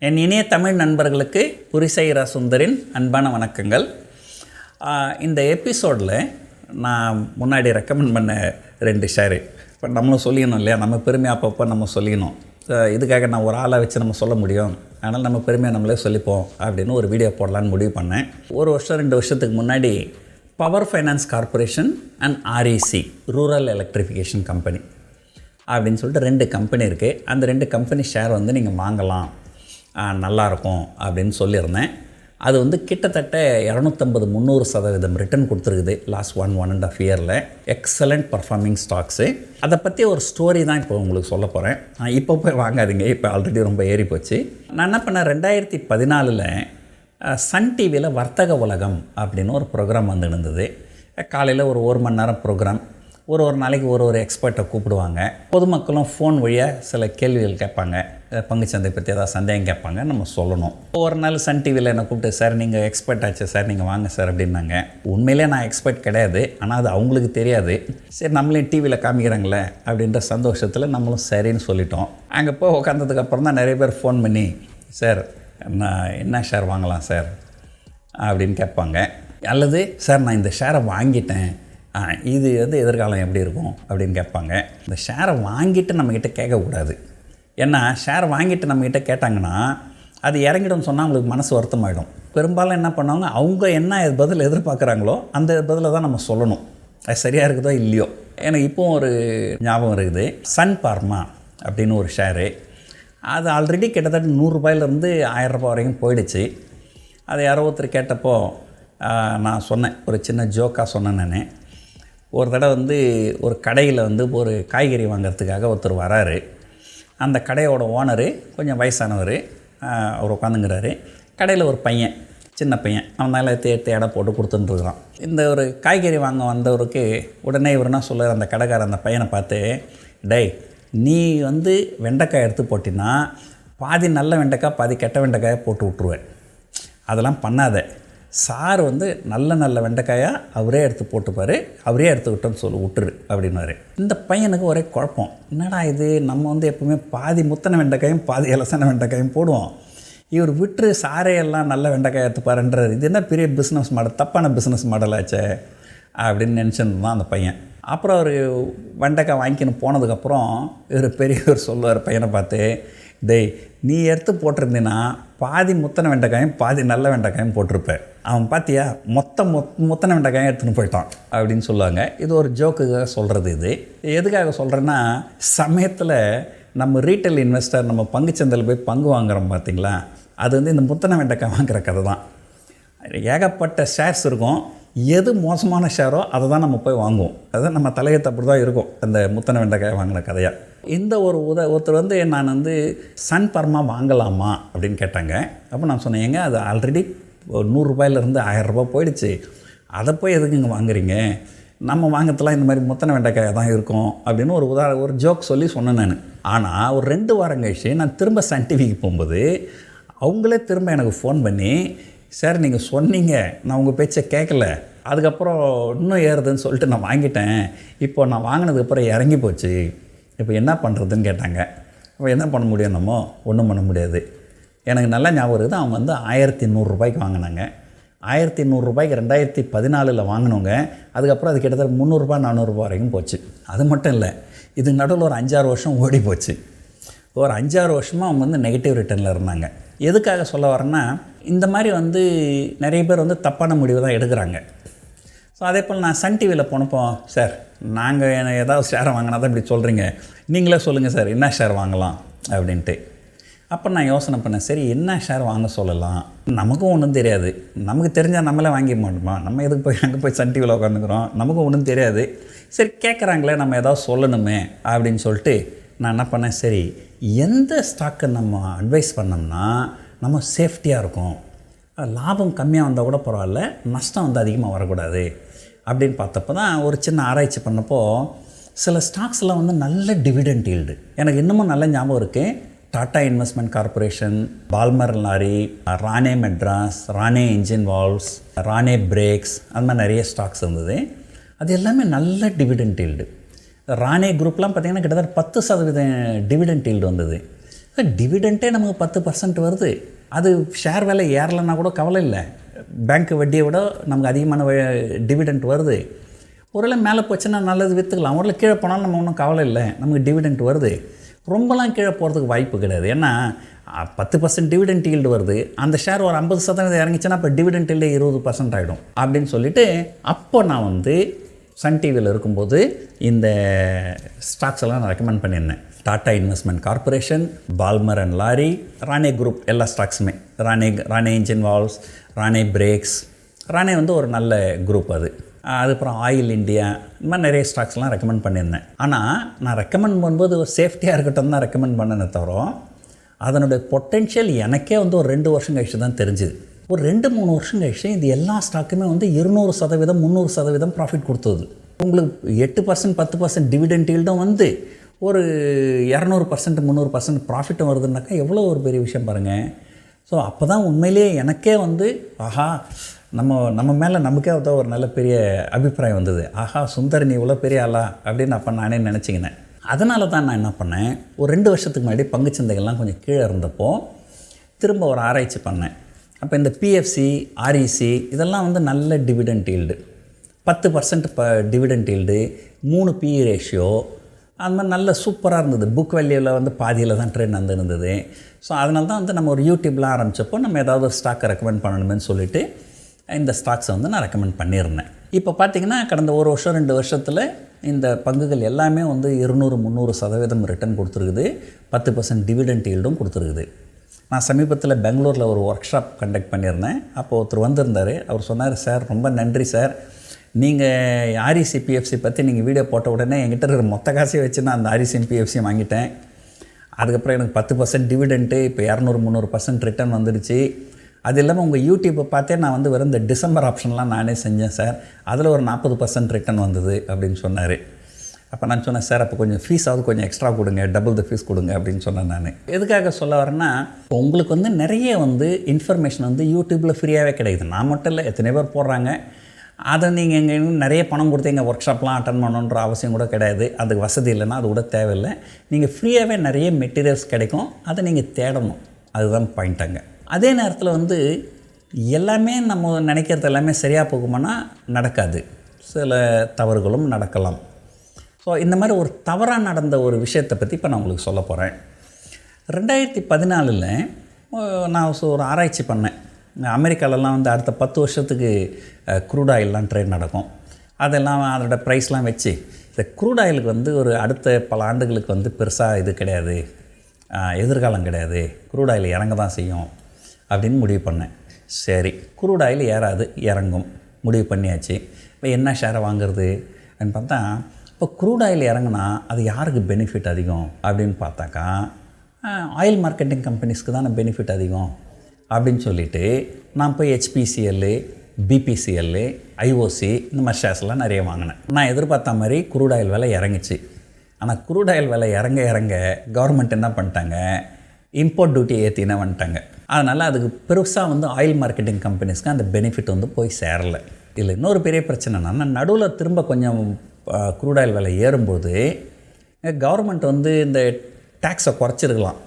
என் இனிய தமிழ் நண்பர்களுக்கு P R சுந்தரின் அன்பான வணக்கங்கள். இந்த எபிசோடில் நான் முன்னாடி ரெக்கமெண்ட் பண்ண 2 ஷேரு இப்போ நம்மளும் சொல்லிக்கணும் இல்லையா, நம்ம பெருமையாக அப்பப்போ நம்ம சொல்லிக்கணும். இதுக்காக நான் ஒரு ஆளை வச்சு நம்ம சொல்ல முடியும், அதனால் நம்ம பெருமையாக நம்மளே சொல்லிப்போம் அப்படின்னு ஒரு வீடியோ போடலான்னு முடிவு பண்ணேன். 1 வருஷம் 2 வருஷத்துக்கு முன்னாடி power finance corporation and REC rural electrification company அப்படின்னு சொல்லிட்டு 2 கம்பெனி இருக்குது. அந்த 2 கம்பெனி ஷேர் வந்து நீங்கள் வாங்கலாம், நல்லாயிருக்கும் அப்படின்னு சொல்லியிருந்தேன். அது வந்து கிட்டத்தட்ட 250-300% ரிட்டர்ன் கொடுத்துருக்குது லாஸ்ட் 1.5 இயரில். Excellent performing stocks. அதை பற்றி ஒரு ஸ்டோரி தான் இப்போ உங்களுக்கு சொல்ல போகிறேன். இப்போ போய் வாங்காதீங்க, இப்போ ஆல்ரெடி ரொம்ப ஏறி போச்சு. நான் என்ன பண்ணேன், 2014 சன் டிவியில் வர்த்தக உலகம் அப்படின்னு ஒரு ப்ரோக்ராம் வந்து இருந்தது. காலையில் ஒரு மணி நேரம் ப்ரோக்ராம். ஒரு நாளைக்கு ஒரு எக்ஸ்பர்ட்டை கூப்பிடுவாங்க. பொதுமக்களும் ஃபோன் வழியாக சில கேள்விகள் கேட்பாங்க, பங்குச்சந்தை பற்றி ஏதாவது சந்தேகம் கேட்பாங்க, நம்ம சொல்லணும். ஒரு நாள் சன் டிவியில் என்னை கூப்பிட்டு, சார் நீங்கள் எக்ஸ்பர்ட் ஆச்சு சார், நீங்கள் வாங்க சார் அப்படின்னாங்க. உண்மையிலே நான் எக்ஸ்பர்ட் கிடையாது, ஆனால் அது அவங்களுக்கு தெரியாது. சரி நம்மளையும் டிவியில் காமிக்கிறாங்களே அப்படின்ற சந்தோஷத்தில் நம்மளும் சரின்னு சொல்லிட்டோம். அங்கே போய் உட்காந்ததுக்கப்புறம் தான் நிறைய பேர் ஃபோன் பண்ணி, சார் நான் என்ன ஷேர் வாங்கலாம் சார் அப்படின்னு கேட்பாங்க. அல்லது சார் நான் இந்த ஷேரை வாங்கிட்டேன், இது வந்து எதிர்காலம் எப்படி இருக்கும் அப்படின்னு கேட்பாங்க. இந்த ஷேரை வாங்கிட்டு நம்மக்கிட்ட கேட்கக்கூடாது. ஏன்னா ஷேரை வாங்கிட்டு நம்மக்கிட்ட கேட்டாங்கன்னா அது இறங்கிடும்னு சொன்னால் அவங்களுக்கு மனசு வருத்தமாயிடும். பெரும்பாலும் என்ன பண்ணுவாங்க, அவங்க என்ன பதில் எதிர்பார்க்குறாங்களோ அந்த பதிலை தான் நம்ம சொல்லணும். அது சரியாக இருக்குதோ இல்லையோ. எனக்கு இப்போவும் ஒரு ஞாபகம் இருக்குது. சன் பார்மா அப்படின்னு ஒரு ஷேரு, அது ஆல்ரெடி கிட்டத்தட்ட 100 ரூபாயிலேருந்து 1000 ரூபாய் வரைக்கும் போயிடுச்சு. அதை யாரோ ஒருத்தர் கேட்டப்போ நான் சொன்னேன், ஒரு சின்ன ஜோக்காக சொன்னேன். நான் ஒரு தடவை வந்து ஒரு கடையில் வந்து ஒரு காய்கறி வாங்கிறதுக்காக ஒருத்தர் வராரு. அந்த கடையோட ஓனரு கொஞ்சம் வயசானவர், அவர் உட்காந்துங்கிறாரு. கடையில் ஒரு பையன், சின்ன பையன், அவன் மேலே எடுத்து எடை போட்டு கொடுத்துட்டுருக்குறான். இந்த ஒரு காய்கறி வாங்க வந்தவருக்கு உடனே இவர் என்ன சொல்லுவார், அந்த கடைக்காரர் அந்த பையனை பார்த்து, டேய் நீ வந்து வெண்டைக்காய் எடுத்து போட்டின்னா பாதி நல்ல வெண்டைக்காய் பாதி கெட்ட வெண்டைக்காயை போட்டு விட்ருவேன், அதெல்லாம் பண்ணாத. சார் வந்து நல்ல வெண்டைக்காயாக அவரே எடுத்து போட்டுப்பார், அவரே எடுத்துக்கிட்டோன்னு சொல்லி விட்டுரு அப்படின்னாரு. இந்த பையனுக்கு ஒரே குழப்பம், என்னடா இது, நம்ம வந்து எப்போவுமே பாதி முத்தனை வெண்டைக்காயும் பாதி இலசன வெண்டைக்காயும் போடுவோம், இவர் விட்டுரு சாரே எல்லாம் நல்ல வெண்டைக்காய் எடுத்துப்பாருன்றார். இது என்ன பெரிய பிஸ்னஸ் மாடல், தப்பான பிஸ்னஸ் மாடலாச்சே அப்படின்னு நினச்சிருந்தான் அந்த பையன். அப்புறம் அவர் வெண்டைக்காய் வாங்கிக்கின்னு போனதுக்கப்புறம் பெரியவர் சொல்லுவார் பையனை பார்த்து, டேய் நீ எடுத்து போட்டிருந்தீன்னா பாதி முத்தனை வெண்டைக்காயும் பாதி நல்ல வெண்டைக்காயும் போட்டிருப்பேன், அவன் பார்த்தியா முத்தனை வெண்டைக்காயும் எடுத்துன்னு போயிட்டான் அப்படின்னு சொல்லுவாங்க. இது ஒரு ஜோக்குக்காக சொல்கிறது. இது எதுக்காக சொல்கிறேன்னா, சமயத்தில் நம்ம ரீட்டைல் இன்வெஸ்டர் நம்ம பங்குச்சந்தையில் போய் பங்கு வாங்குகிறோம் பார்த்திங்களா, அது வந்து இந்த முத்தனை வெண்டைக்காய் வாங்குகிற கதை தான். ஏகப்பட்ட ஷேர்ஸ் இருக்கும், எது மோசமான ஷேரோ அதை தான் நம்ம போய் வாங்குவோம். அதுதான் நம்ம தலையத்தை அப்படி தான் இருக்கும் அந்த முத்தனை வெண்டைக்காய் வாங்கின கதையாக. இந்த ஒருத்தர் வந்து நான் வந்து சன் பர்மா வாங்கலாமா அப்படின்னு கேட்டாங்க. அப்போ நான் சொன்னேன், ஏங்க அது ஆல்ரெடி 100 ரூபாயிலேருந்து 1000 ரூபாய் போயிடுச்சு, அதை போய் எதுக்கு இங்கே வாங்குறீங்க, நம்ம வாங்கத்தெல்லாம் இந்த மாதிரி முத்தனை வெண்டைக்காய் தான் இருக்கும் அப்படின்னு ஒரு ஜோக் சொல்லி சொன்னேன் நான். ஆனால் ஒரு 2 வாரம் கழிச்சு நான் திரும்ப சன் டிவிக்கு போகும்போது அவங்களே திரும்ப எனக்கு ஃபோன் பண்ணி, சார் நீங்கள் சொன்னீங்க, நான் உங்கள் பேச்சை கேட்கல, அதுக்கப்புறம் இன்னும் ஏறுதுன்னு சொல்லிட்டு நான் வாங்கிட்டேன், இப்போ நான் வாங்கினதுக்கப்புறம் இறங்கி போச்சு, இப்போ என்ன பண்ணுறதுன்னு கேட்டாங்க. இப்போ என்ன பண்ண முடியும், நம்ம ஒன்றும் பண்ண முடியாது. எனக்கு நல்ல ஞாபகம் இருக்குது, அவங்க வந்து 1100 ரூபாய்க்கு வாங்கினாங்க. 1100 ரூபாய்க்கு 2014 வாங்கினவங்க. அதுக்கப்புறம் அது கிட்டத்தட்ட 300 ரூபாய் 400 ரூபாய் வரைக்கும் போச்சு. அது மட்டும் இல்லை, இது நடுவில் ஒரு 5-6 வருஷம் ஓடி போச்சு. ஒரு 5-6 வருஷமாக அவங்க வந்து நெகட்டிவ் ரிட்டர்னில் இருந்தாங்க. எதுக்காக சொல்ல வரேன்னா, இந்த மாதிரி வந்து நிறைய பேர் வந்து தப்பான முடிவு தான் எடுக்கிறாங்க. ஸோ அதே போல் நான் சன் டிவியில் போனப்போ, சார் நாங்கள் ஏதாவது ஷேரை வாங்கினா தான் இப்படி சொல்கிறீங்க, நீங்களே சொல்லுங்கள் சார் என்ன ஷேர் வாங்கலாம் அப்படின்ட்டு. அப்போ நான் யோசனை பண்ணேன், சரி என்ன ஷேர் வாங்க சொல்லலாம், நமக்கும் ஒன்றும் தெரியாது, நமக்கு தெரிஞ்சால் நம்மளே வாங்கிக்க மாட்டோமா, நம்ம எதுக்கு போய் அங்கே போய் சன் டிவியில் உட்காந்துக்கிறோம், நமக்கும் ஒன்றும் தெரியாது, சரி கேட்குறாங்களே நம்ம ஏதாவது சொல்லணுமே அப்படின்னு சொல்லிட்டு நான் என்ன பண்ணேன், சரி எந்த ஸ்டாக்கை நம்ம அட்வைஸ் பண்ணோம்னா நம்ம சேஃப்டியாக இருக்கும், லாபம் கம்மியாக வந்தால் கூட பரவாயில்ல, நஷ்டம் வந்து அதிகமாக வரக்கூடாது அப்படின்னு பார்த்தப்போ தான் ஒரு சின்ன ஆராய்ச்சி பண்ணப்போ சில ஸ்டாக்ஸ்லாம் வந்து நல்ல டிவிடெண்ட் ஈல்டு. எனக்கு இன்னமும் நல்ல ஞாபகம் இருக்குது. Tata investment corporation, Balmer Lawrie, Rane Madras, Rane engine valves, Rane brakes, அது மாதிரி நிறைய ஸ்டாக்ஸ் இருந்தது. அது எல்லாமே நல்ல டிவிடெண்ட் ஈல்டு. ரானே குரூப்லாம் பார்த்திங்கன்னா கிட்டத்தட்ட 10% டிவிடெண்ட் ஈல்டு வந்தது. டிவிடெண்ட்டே நமக்கு 10% வருது. அது ஷேர் விலை ஏறலைன்னா கூட கவலை இல்லை, பேங்க் வட்டியை விட நமக்கு அதிகமான டிவிடெண்ட் வருது. ஒருவேளை மேலே போச்சுன்னா நல்லது விற்றுக்கலாம், ஒருவேளை கீழே போனாலும் நம்ம ஒன்றும் கவலை இல்லை, நமக்கு டிவிடெண்ட் வருது. ரொம்பலாம் கீழே போகிறதுக்கு வாய்ப்பு கிடையாது. ஏன்னா 10% டிவிடெண்ட் ஈல்டு வருது, அந்த ஷேர் ஒரு 50% இறங்கிச்சுன்னா அப்போ டிவிடெண்ட் ஈல்டே 20% ஆகிடும் அப்படின்னு சொல்லிவிட்டு, அப்போ நான் வந்து சன் டிவியில் இருக்கும்போது இந்த ஸ்டாக்ஸ் எல்லாம் நான் ரெக்கமெண்ட் பண்ணியிருந்தேன். Tata investment corporation, Balmer and Lawrie, Rane group எல்லா ஸ்டாக்ஸுமே, Rane engine valves, Rane brakes. Rane வந்து ஒரு நல்ல குரூப் அது. அதுக்கப்புறம் ஆயில் இண்டியா, இந்த மாதிரி நிறைய ஸ்டாக்ஸ்லாம் ரெக்கமெண்ட் பண்ணியிருந்தேன். ஆனால் நான் ரெக்கமெண்ட் பண்ணும்போது ஒரு சேஃப்டியாக இருக்கட்டும் தான் ரெக்கமெண்ட் பண்ணனே தவிர, அதனுடைய பொட்டென்ஷியல் எனக்கே வந்து ஒரு 2 வருஷம் கழிச்சு தான் தெரிஞ்சுது. ஒரு 2-3 வருஷம் கழிச்சு இது எல்லா ஸ்டாக்குமே வந்து 200%, 300% ப்ராஃபிட் கொடுத்தது. உங்களுக்கு 8%, 10% டிவிடெண்ட் ஈல்டும் வந்து ஒரு 200%, 300% ப்ராஃபிட்டும் வருதுன்னாக்கா எவ்வளோ ஒரு பெரிய விஷயம் பாருங்கள். ஸோ அப்போ தான் உண்மையிலேயே எனக்கே வந்து ஆஹா, நம்ம மேலே நமக்கே ஒரு நல்ல பெரிய அபிப்பிராயம் வந்தது. ஆஹா சுந்தர் நீ இவ்வளோ பெரிய ஆளா அப்படின்னு அப்போ நானே நினச்சிக்கினேன். அதனால தான் நான் என்ன பண்ணேன், ஒரு 2 வருஷத்துக்கு முன்னாடி பங்குச்சந்தைகள்லாம் கொஞ்சம் கீழே இருந்தப்போ திரும்ப ஒரு ஆராய்ச்சி பண்ணேன். அப்போ இந்த பிஎஃப்சி, ஆர்இசி இதெல்லாம் வந்து நல்ல dividend yield, 10% dividend yield, 3 PE ratio, அது மாதிரி நல்ல சூப்பராக இருந்தது. புக் வேல்யூவில் வந்து பாதியில் தான் ட்ரெண்ட் வந்து இருந்தது. ஸோ அதனால தான் வந்து நம்ம ஒரு யூடியூப்லாம் ஆரம்பித்தப்போ நம்ம ஏதாவது ஒரு ஸ்டாக்கை ரெக்கமெண்ட் பண்ணணுமேனு சொல்லிவிட்டு இந்த ஸ்டாக்ஸை வந்து நான் ரெக்கமெண்ட் பண்ணியிருந்தேன். இப்போ பார்த்திங்கன்னா கடந்த 1 வருஷம் 2 வருஷத்தில் இந்த பங்குகள் எல்லாமே வந்து 200-300% ரிட்டர்ன் கொடுத்துருக்குது, 10% டிவிடெண்ட் ஈல்டும் கொடுத்துருக்குது. நான் சமீபத்தில் பெங்களூரில் ஒரு ஒர்க் ஷாப் கண்டக்ட் பண்ணியிருந்தேன். அப்போ ஒருத்தர் வந்திருந்தார். அவர் சொன்னார், சார் ரொம்ப நன்றி சார், நீங்கள் ஆர்இசி பிஎஃப்சி பற்றி நீங்கள் வீடியோ போட்ட உடனே என்கிட்ட இருக்கிற மொத்த காசையை வச்சு நான் அந்த ஆர்இசி பிஎஃப்சியை வாங்கிட்டேன். அதுக்கப்புறம் எனக்கு 10% டிவிடெண்ட்டு, இப்போ 200-300% ரிட்டர்ன் வந்துடுச்சு. அது இல்லாமல் உங்கள் யூடியூப்பை பார்த்தே நான் வந்து வெறும் இந்த டிசம்பர் ஆப்ஷன்லாம் நானே செஞ்சேன் சார், அதில் ஒரு 40% ரிட்டர்ன் வந்தது அப்படின்னு சொன்னார். அப்போ நான் சொன்னேன், சார் அப்போ கொஞ்சம் ஃபீஸாவது கொஞ்சம் எக்ஸ்ட்ரா கொடுங்க, டபுள் த ஃபீஸ் கொடுங்க அப்படின்னு சொன்னேன். நான் எதுக்காக சொல்ல வரேன்னா, இப்போ உங்களுக்கு வந்து நிறைய வந்து இன்ஃபர்மேஷன் வந்து யூடியூப்பில் ஃப்ரீயாகவே கிடைக்குது. நான் மட்டும் இல்லை, எத்தனை பேர் போடுறாங்க. அதை நீங்கள் எங்கே நிறைய பணம் கொடுத்து எங்கள் ஒர்க் ஷாப்லாம் அட்டன் பண்ணணுன்ற அவசியம் கூட கிடையாது. அதுக்கு வசதி இல்லைன்னா அது கூட தேவையில்லை. நீங்கள் ஃப்ரீயாகவே நிறைய மெட்டீரியல்ஸ் கிடைக்கும், அதை நீங்கள் தேடணும், அதுதான் பாயிண்ட்டாங்க. அதே நேரத்தில் வந்து எல்லாமே நம்ம நினைக்கிறது எல்லாமே சரியாக போகுமானா நடக்காது, சில தவறுகளும் நடக்கலாம். ஸோ இந்த மாதிரி ஒரு தவறாக நடந்த ஒரு விஷயத்தை பற்றி இப்போ நான் உங்களுக்கு சொல்ல போகிறேன். 2014 நான் ஒரு ஆராய்ச்சி பண்ணேன். அமெரிக்காலலாம் வந்து அடுத்த 10 வருஷத்துக்கு க்ரூட் ஆயிலெலாம் ட்ரேட் நடக்கும். அதெல்லாம் அதோட ப்ரைஸ்லாம் வச்சு இந்த க்ரூட் ஆயிலுக்கு வந்து ஒரு அடுத்த பல ஆண்டுகளுக்கு வந்து பெருசாக இது கிடையாது, எதிர்காலம் கிடையாது, க்ரூட் ஆயில் இறங்க தான் செய்யும் அப்படின்னு முடிவு பண்ணேன். சரி, க்ரூட் ஆயில் ஏறாது, இறங்கும், முடிவு பண்ணியாச்சு. இப்போ என்ன ஷேரை வாங்குறது அப்படின்னு பார்த்தா, இப்போ க்ரூட் ஆயில் இறங்குனா அது யாருக்கு பெனிஃபிட் அதிகம் அப்படின்னு பார்த்தாக்கா, ஆயில் மார்க்கெட்டிங் கம்பெனிஸ்க்கு தானே பெனிஃபிட் அதிகம் அப்படின்னு சொல்லிவிட்டு நான் போய் HPCL, BPCL, IOC இந்த மாதிரி ஷேர்ஸ்லாம் நிறைய வாங்கினேன். நான் எதிர்பார்த்த மாதிரி க்ரூட் ஆயில் விலை இறங்கிச்சு. ஆனால் க்ரூட் ஆயில் விலை இறங்க கவர்மெண்ட் என்ன பண்ணிட்டாங்க, இம்போர்ட் டியூட்டி ஏற்றினா வந்துட்டாங்க. அதனால் அதுக்கு பெருசாக வந்து ஆயில் மார்க்கெட்டிங் கம்பெனிஸ்க்கு அந்த பெனிஃபிட் வந்து போய் சேரலை. இதில் இன்னொரு பெரிய பிரச்சனைனா, நடுவில் திரும்ப கொஞ்சம் க்ரூட் ஆயில் விலை ஏறும்போது கவர்மெண்ட் வந்து இந்த டேக்ஸை குறைச்சிருக்கலாம்.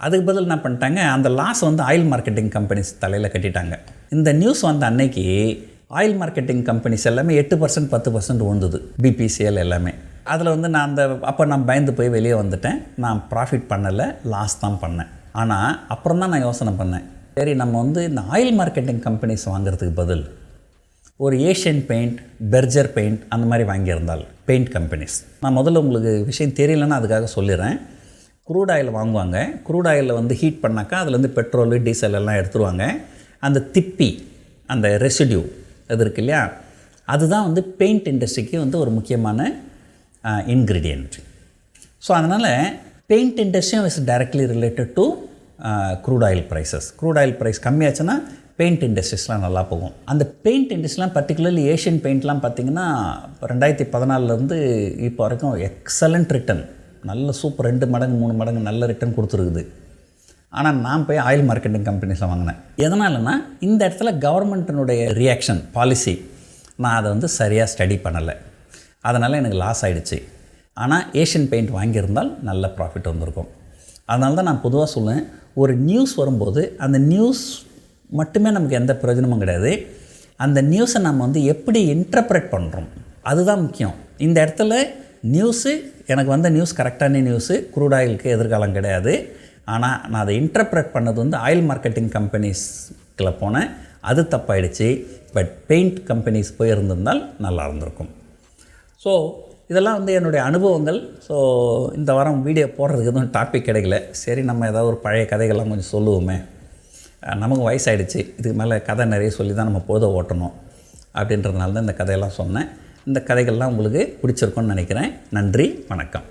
அதுக்கு பதில் என்ன பண்ணிட்டாங்க, அந்த லாஸ் வந்து ஆயில் மார்க்கெட்டிங் கம்பெனிஸ் தலையில் கட்டிட்டாங்க. இந்த நியூஸ் வந்த அன்னைக்கு ஆயில் மார்க்கெட்டிங் கம்பெனிஸ் எல்லாமே 8%, 10% விழுந்தது, BPCL எல்லாமே. அதில் வந்து அப்போ நான் பயந்து போய் வெளியே வந்துட்டேன். நான் ப்ராஃபிட் பண்ணலை, லாஸ் தான் பண்ணேன். ஆனால் அப்புறம் தான் நான் யோசனை பண்ணேன், சரி நம்ம வந்து இந்த ஆயில் மார்க்கெட்டிங் கம்பெனிஸ் வாங்குறதுக்கு பதில் ஒரு ஏஷியன் பெயிண்ட், பெர்ஜர் பெயிண்ட் அந்த மாதிரி வாங்கியிருந்தால் பெயிண்ட் கம்பெனிஸ். நான் முதல்ல உங்களுக்கு விஷயம் தெரியலன்னா அதுக்காக சொல்லிடுறேன். க்ரூட் ஆயில் வாங்குவாங்க, க்ரூட் ஆயிலில் வந்து ஹீட் பண்ணாக்கா அதுலேருந்து பெட்ரோலு, டீசல் எல்லாம் எடுத்துருவாங்க. அந்த திப்பி, அந்த ரெசிடியூ அது இருக்கு இல்லையா, அதுதான் வந்து பெயிண்ட் இண்டஸ்ட்ரிக்கு வந்து ஒரு முக்கியமான இன்க்ரீடியன்ட். ஸோ அதனால் பெயிண்ட் இண்டஸ்ட்ரியும் is directly related to crude oil prices. Crude oil price கம்மியாச்சுன்னா பெயிண்ட் இண்டஸ்ட்ரீஸ்லாம் நல்லா போகும். அந்த பெயிண்ட் இண்டஸ்ட்ரிலாம் பர்டிகுலர்லி ஏஷியன் பெயிண்ட்லாம் பார்த்திங்கன்னா 2014 இப்போ வரைக்கும் எக்ஸலண்ட் ரிட்டர்ன், நல்ல சூப்பர் 2 மடங்கு 3 மடங்கு நல்ல ரிட்டர்ன் கொடுத்துருக்குது. ஆனால் நான் போய் ஆயில் மார்க்கெட்டிங் கம்பெனிஸில் வாங்கினேன். எதனாலனா இந்த இடத்துல கவர்மெண்ட்டினுடைய ரியாக்ஷன் பாலிசி நான் அதை வந்து சரியாக ஸ்டடி பண்ணலை, அதனால் எனக்கு லாஸ் ஆகிடுச்சு. ஆனால் ஏஷியன் பெயிண்ட் வாங்கியிருந்தால் நல்ல ப்ராஃபிட் வந்திருக்கும். அதனால தான் நான் பொதுவாக சொல்லுவேன், ஒரு நியூஸ் வரும்போது அந்த நியூஸ் மட்டுமே நமக்கு எந்த பிரயோஜனமும் கிடையாது. அந்த நியூஸை நம்ம வந்து எப்படி இன்டர்ப்ரெட் பண்ணுறோம் அதுதான் முக்கியம். இந்த இடத்துல நியூஸு எனக்கு வந்த நியூஸ் கரெக்டான நியூஸு, க்ரூட் ஆயிலுக்கு எதிர்காலம் கிடையாது. ஆனால் நான் அதை இன்டர்ப்ரெட் பண்ணது வந்து ஆயில் மார்க்கெட்டிங் கம்பெனிஸ்கில் போனேன், அது தப்பாயிடுச்சு. பட் பெயிண்ட் கம்பெனிஸ் போயிருந்திருந்தால் நல்லா இருந்திருக்கும். ஸோ இதெல்லாம் வந்து என்னுடைய அனுபவங்கள். ஸோ இந்த வாரம் வீடியோ போடுறதுக்கு எதுவும் டாபிக் கிடைக்கல. சரி, நம்ம ஏதாவது ஒரு பழைய கதைகள்லாம் கொஞ்சம் சொல்லுவோமே, நமக்கு வயசாகிடுச்சு, இதுக்கு மேலே கதை நிறைய சொல்லி தான் நம்ம பொழுத ஓட்டணும் அப்படின்றதுனால தான் இந்த கதையெல்லாம் சொன்னேன். இந்த கதைகள்லாம் உங்களுக்கு பிடிச்சிருக்கும்னு நினைக்கிறேன். நன்றி, வணக்கம்.